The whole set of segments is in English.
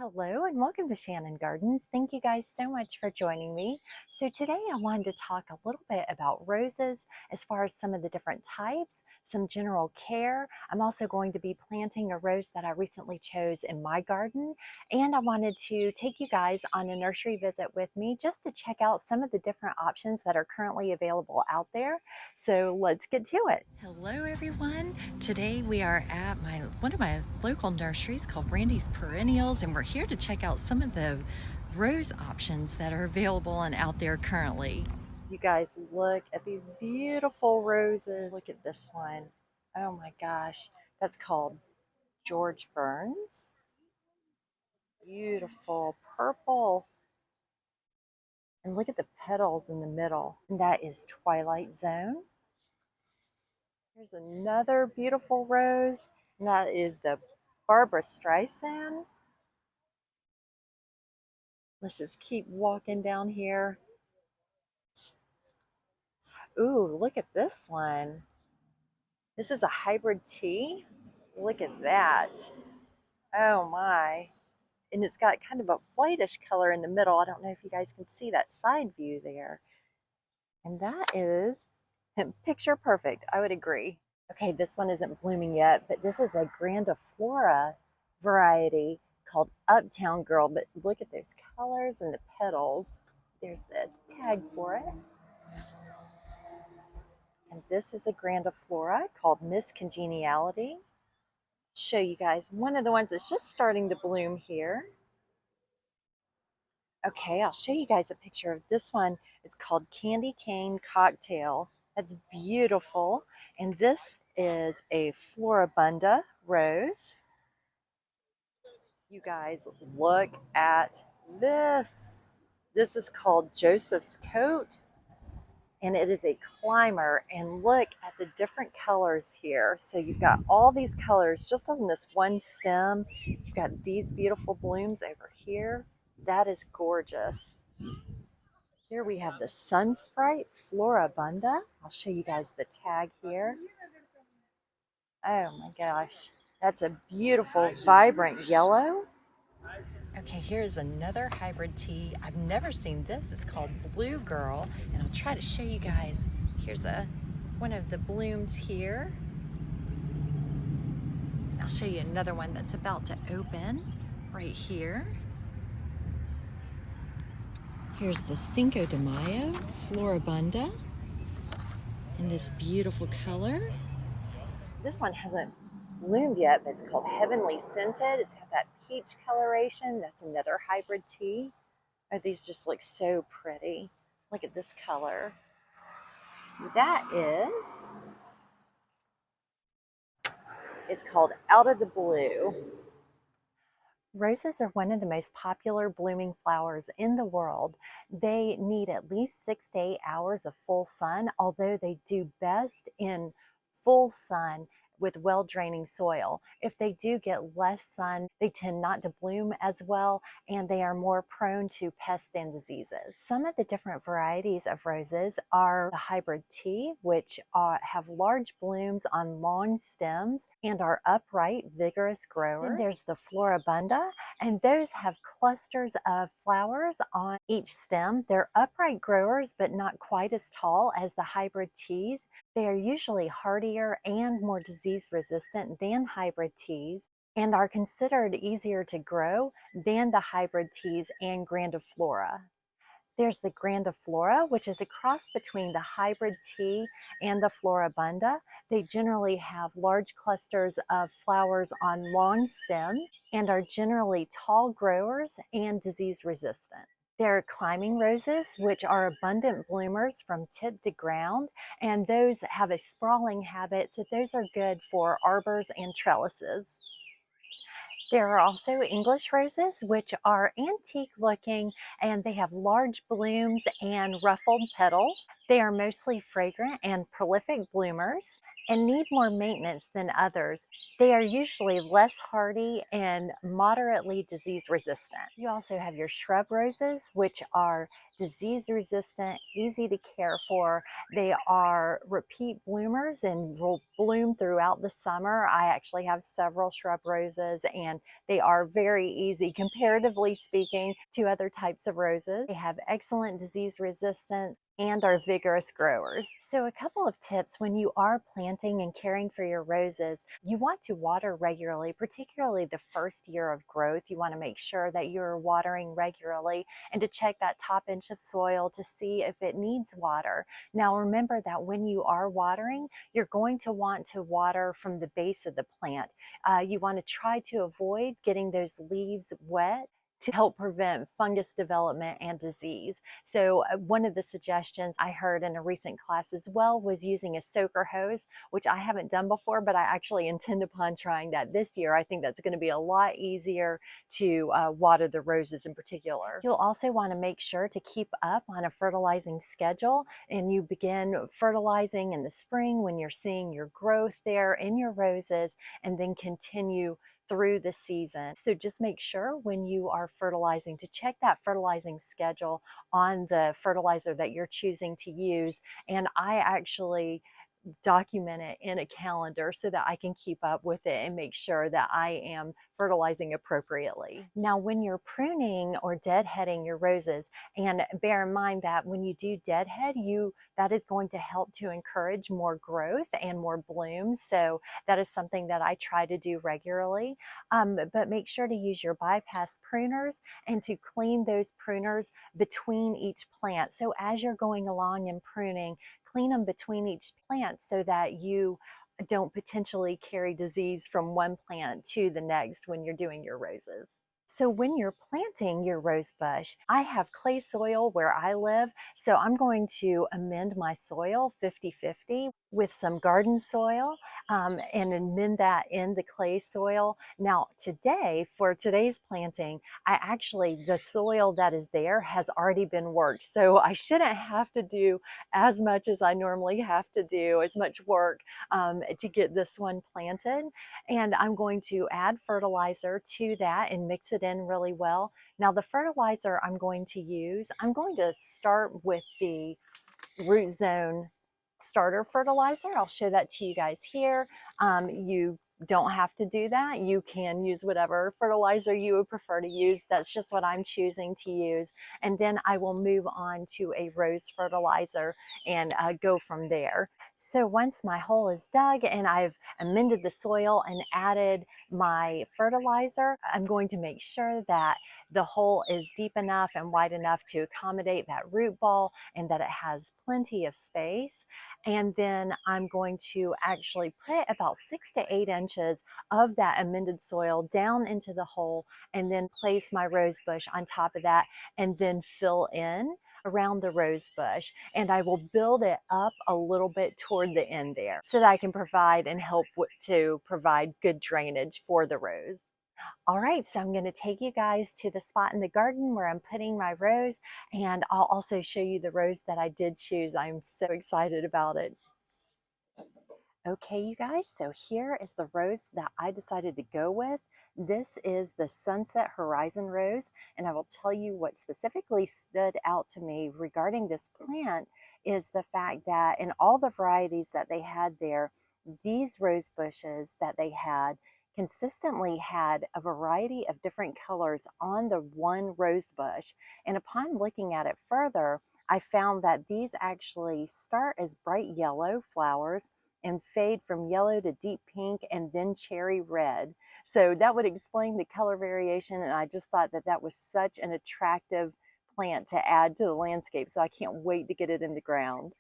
Hello and welcome to Shannon Gardens. Thank you guys so much for joining me. So today I wanted to talk a little bit about roses as far as some of the different types, some general care. I'm also going to be planting a rose that I recently chose in my garden, and I wanted to take you guys on a nursery visit with me just to check out some of the different options that are currently available out there. So let's get to it. Hello everyone. Today we are at one of my local nurseries called Brandy's Perennials, and we're here to check out some of the rose options that are available and out there currently. You guys look at these beautiful roses. Look at this one. Oh my gosh. That's called George Burns. Beautiful purple. And look at the petals in the middle. And that is Twilight Zone. Here's another beautiful rose, and that is the Barbara Streisand. Let's just keep walking down here. Ooh, look at this one. This is a hybrid tea. Look at that. Oh my. And it's got kind of a whitish color in the middle. I don't know if you guys can see that side view there. And that is picture perfect. I would agree. Okay, this one isn't blooming yet, but this is a grandiflora variety called Uptown Girl. But look at those colors and the petals. There's the tag for it. And this is a grandiflora called Miss Congeniality. Show you guys one of the ones that's just starting to bloom here. Okay, I'll show you guys a picture of this one. It's called Candy Cane Cocktail. That's beautiful. And this is a Floribunda rose. You guys look at this. This is called Joseph's Coat, and it is a climber. And look at the different colors here. So you've got all these colors just on this one stem. You've got these beautiful blooms over here. That is gorgeous. Here we have the Sun Sprite Floribunda. I'll show you guys the tag here. Oh my gosh. That's a beautiful, vibrant yellow. Okay, here's another hybrid tea. I've never seen this. It's called Blue Girl, and I'll try to show you guys. Here's one of the blooms here. I'll show you another one that's about to open right here. Here's the Cinco de Mayo Floribunda in this beautiful color. This one hasn't bloomed yet, but it's called Heavenly Scented. It's got that peach coloration. That's another hybrid tea. Oh, these just look so pretty. Look at this color. That is, it's called Out of the Blue. Roses are one of the most popular blooming flowers in the world. They need at least 6 to 8 hours of full sun, although they do best in full sun with well-draining soil. If they do get less sun, they tend not to bloom as well, and they are more prone to pests and diseases. Some of the different varieties of roses are the hybrid tea, which have large blooms on long stems and are upright, vigorous growers. Then there's the Floribunda, and those have clusters of flowers on each stem. They're upright growers, but not quite as tall as the hybrid teas. They are usually hardier and more disease resistant than hybrid teas, and are considered easier to grow than the hybrid teas and grandiflora. There's the grandiflora, which is a cross between the hybrid tea and the Floribunda. They generally have large clusters of flowers on long stems and are generally tall growers and disease resistant. There are climbing roses, which are abundant bloomers from tip to ground, and those have a sprawling habit, so those are good for arbors and trellises. There are also English roses, which are antique looking, and they have large blooms and ruffled petals. They are mostly fragrant and prolific bloomers and need more maintenance than others. They are usually less hardy and moderately disease resistant. You also have your shrub roses, which are disease resistant, easy to care for. They are repeat bloomers and will bloom throughout the summer. I actually have several shrub roses, and they are very easy, comparatively speaking, to other types of roses. They have excellent disease resistance and are vigorous growers. So a couple of tips when you are planting and caring for your roses, you want to water regularly, particularly the first year of growth. You want to make sure that you're watering regularly and to check that top inch of soil to see if it needs water. Now remember that when you are watering, you're going to want to water from the base of the plant. You want to try to avoid getting those leaves wet to help prevent fungus development and disease. So one of the suggestions I heard in a recent class as well was using a soaker hose, which I haven't done before, but I actually intend upon trying that this year. I think that's going to be a lot easier to water the roses in particular. You'll also want to make sure to keep up on a fertilizing schedule, and you begin fertilizing in the spring when you're seeing your growth there in your roses, and then continue through the season. So just make sure when you are fertilizing to check that fertilizing schedule on the fertilizer that you're choosing to use. And I actually document it in a calendar so that I can keep up with it and make sure that I am fertilizing appropriately. Now, when you're pruning or deadheading your roses, and bear in mind that when you do deadhead, that is going to help to encourage more growth and more blooms. So that is something that I try to do regularly. But make sure to use your bypass pruners and to clean those pruners between each plant. So as you're going along and pruning, clean them between each plant so that you don't potentially carry disease from one plant to the next when you're doing your roses. So when you're planting your rose bush, I have clay soil where I live, so I'm going to amend my soil 50-50 with some garden soil and amend that in the clay soil. Now today, for today's planting, the soil that is there has already been worked, so I shouldn't have to do as much as I normally have to do, as much work to get this one planted. And I'm going to add fertilizer to that and mix it in really well. Now the fertilizer I'm going to start with the Root Zone starter fertilizer. I'll show that to you guys here. You don't have to do that. You can use whatever fertilizer you would prefer to use. That's just what I'm choosing to use. And then I will move on to a rose fertilizer and go from there. So once my hole is dug and I've amended the soil and added my fertilizer, I'm going to make sure that the hole is deep enough and wide enough to accommodate that root ball and that it has plenty of space. And then I'm going to actually put about 6 to 8 inches of that amended soil down into the hole and then place my rose bush on top of that and then fill in around the rose bush. And I will build it up a little bit toward the end there so that I can provide and help to provide good drainage for the rose. All right, so I'm going to take you guys to the spot in the garden where I'm putting my rose, and I'll also show you the rose that I did choose. I'm so excited about it. Okay, you guys, so here is the rose that I decided to go with. This is the Sunset Horizon Rose, and I will tell you what specifically stood out to me regarding this plant is the fact that in all the varieties that they had there, these rose bushes that they had consistently had a variety of different colors on the one rose bush. And upon looking at it further, I found that these actually start as bright yellow flowers and fade from yellow to deep pink and then cherry red. So that would explain the color variation, and I just thought that that was such an attractive plant to add to the landscape. So I can't wait to get it in the ground.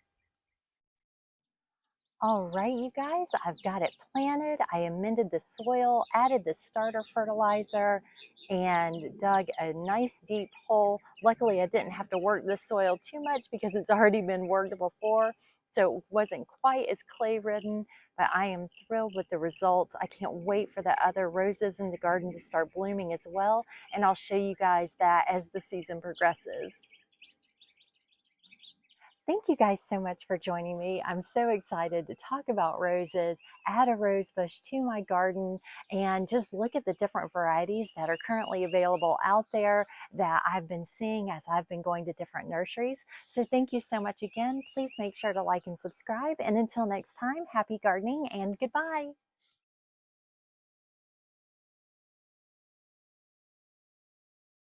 All right, you guys, I've got it planted. I amended the soil, added the starter fertilizer, and dug a nice deep hole. Luckily, I didn't have to work the soil too much because it's already been worked before, so it wasn't quite as clay-ridden, but I am thrilled with the results. I can't wait for the other roses in the garden to start blooming as well, and I'll show you guys that as the season progresses. Thank you guys so much for joining me. I'm so excited to talk about roses, add a rose bush to my garden, and just look at the different varieties that are currently available out there that I've been seeing as I've been going to different nurseries. So thank you so much again. Please make sure to like and subscribe. And until next time, happy gardening and goodbye.